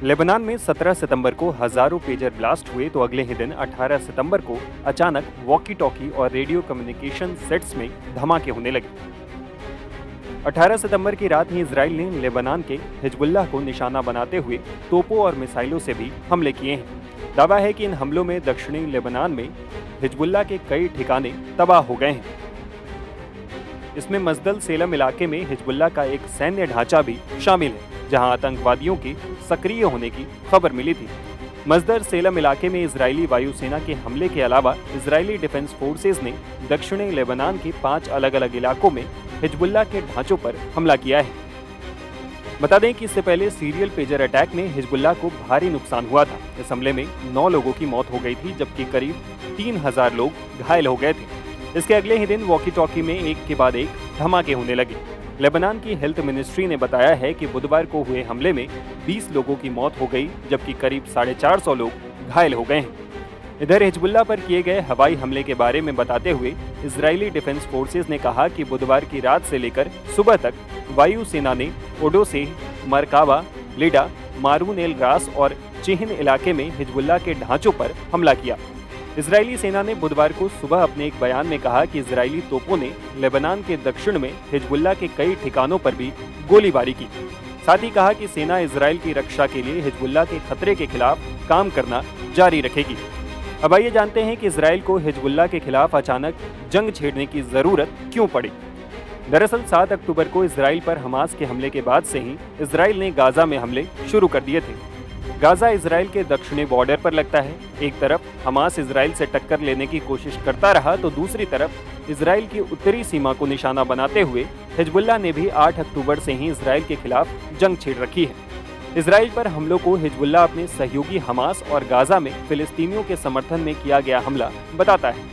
Lebanon में 17 सितंबर को हजारों पेजर ब्लास्ट हुए तो अगले ही दिन 18 सितंबर को अचानक वॉकी टॉकी और रेडियो कम्युनिकेशन सेट्स में धमाके होने लगे। 18 सितंबर की रात ही इजराइल ने लेबनान के हिजबुल्लाह को निशाना बनाते हुए तोपों और मिसाइलों से भी हमले किए हैं। दावा है कि इन हमलों में दक्षिणी लेबनान में हिजबुल्लाह के कई ठिकाने तबाह हो गए हैं। इसमें मजदल सेलम इलाके में हिजबुल्लाह का एक सैन्य ढांचा भी शामिल है, जहां आतंकवादियों के सक्रिय होने की खबर मिली थी। मजदर सेलम इलाके में इजरायली वायुसेना के हमले के अलावा इजरायली डिफेंस फोर्सेज ने दक्षिणी लेबनान के 5 अलग अलग इलाकों में हिजबुल्लाह के ढांचों पर हमला किया है। बता दें कि इससे पहले सीरियल पेजर अटैक में हिजबुल्लाह को भारी नुकसान हुआ था। इस हमले में 9 लोगों की मौत हो गई थी, जबकि करीब 3000 लोग घायल हो गए थे। इसके अगले ही दिन वॉकी टॉकी में एक के बाद एक धमाके होने लगे। लेबनान की हेल्थ मिनिस्ट्री ने बताया है कि बुधवार को हुए हमले में 20 लोगों की मौत हो गई, जबकि करीब 450 लोग घायल हो गए हैं। इधर हिजबुल्लाह पर किए गए हवाई हमले के बारे में बताते हुए इजरायली डिफेंस फोर्सेज ने कहा कि बुधवार की रात से लेकर सुबह तक वायुसेना ने ओडोसे, मरकावा, लिडा, मारून एल रास और चिहन इलाके में हिजबुल्लाह के ढांचों पर हमला किया। इजरायली सेना ने बुधवार को सुबह अपने एक बयान में कहा कि इजरायली तोपों ने लेबनान के दक्षिण में हिजबुल्लाह के कई ठिकानों पर भी गोलीबारी की। साथ ही कहा कि सेना इजरायल की रक्षा के लिए हिजबुल्लाह के खतरे के खिलाफ काम करना जारी रखेगी। अब आइए जानते हैं कि इजरायल को हिजबुल्लाह के खिलाफ अचानक जंग छेड़ने की जरूरत क्यों पड़ी। दरअसल 7 अक्टूबर को इजरायल पर हमास के हमले के बाद से ही इजरायल ने गाजा में हमले शुरू कर दिए थे। गाजा इजरायल के दक्षिणी बॉर्डर पर लगता है। एक तरफ हमास इजरायल से टक्कर लेने की कोशिश करता रहा तो दूसरी तरफ इजरायल की उत्तरी सीमा को निशाना बनाते हुए हिजबुल्लाह ने भी 8 अक्टूबर से ही इजरायल के खिलाफ जंग छेड़ रखी है। इजरायल पर हमलों को हिजबुल्लाह अपने सहयोगी हमास और गाजा में फिलिस्तीनियों के समर्थन में किया गया हमला बताता है।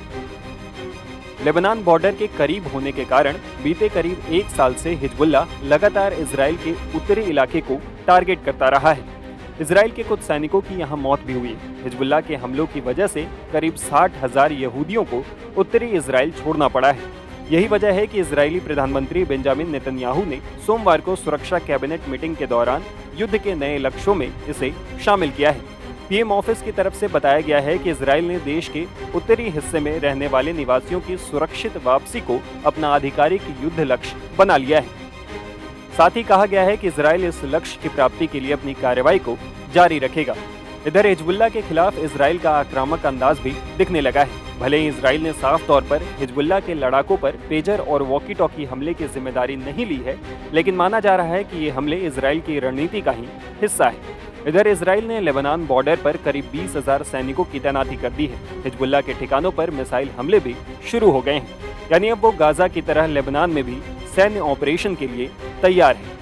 लेबनान बॉर्डर के करीब होने के कारण बीते करीब 1 साल से हिजबुल्लाह लगातार इजरायल के उत्तरी इलाके को टारगेट करता रहा है। इजरायल के कुछ सैनिकों की यहां मौत भी हुई है। हिजबुल्लाह के हमलों की वजह से करीब 60,000 यहूदियों को उत्तरी इजरायल छोड़ना पड़ा है। यही वजह है कि इजरायली प्रधानमंत्री बेंजामिन नेतन्याहू ने सोमवार को सुरक्षा कैबिनेट मीटिंग के दौरान युद्ध के नए लक्ष्यों में इसे शामिल किया है। पीएम ऑफिस की तरफ से बताया गया है कि इजरायल ने देश के उत्तरी हिस्से में रहने वाले निवासियों की सुरक्षित वापसी को अपना आधिकारिक युद्ध लक्ष्य बना लिया है। साथ ही कहा गया है कि इजरायल इस लक्ष्य की प्राप्ति के लिए अपनी कार्रवाई को जारी रखेगा। इधर हिजबुल्लाह के खिलाफ इजरायल का आक्रामक अंदाज भी दिखने लगा है। भले ही इजरायल ने साफ तौर पर हिजबुल्लाह के लड़ाकों पर पेजर और वॉकी टॉकी हमले की जिम्मेदारी नहीं ली है, लेकिन माना जा रहा है कि ये हमले इजरायल की रणनीति का ही हिस्सा है। इधर इजरायल ने लेबनान बॉर्डर पर करीब 20,000 सैनिकों की तैनाती कर दी है। हिजबुल्लाह के ठिकानों पर मिसाइल हमले भी शुरू हो गए हैं, यानी अब वो गाजा की तरह लेबनान में भी सैन्य ऑपरेशन के लिए तैयार है।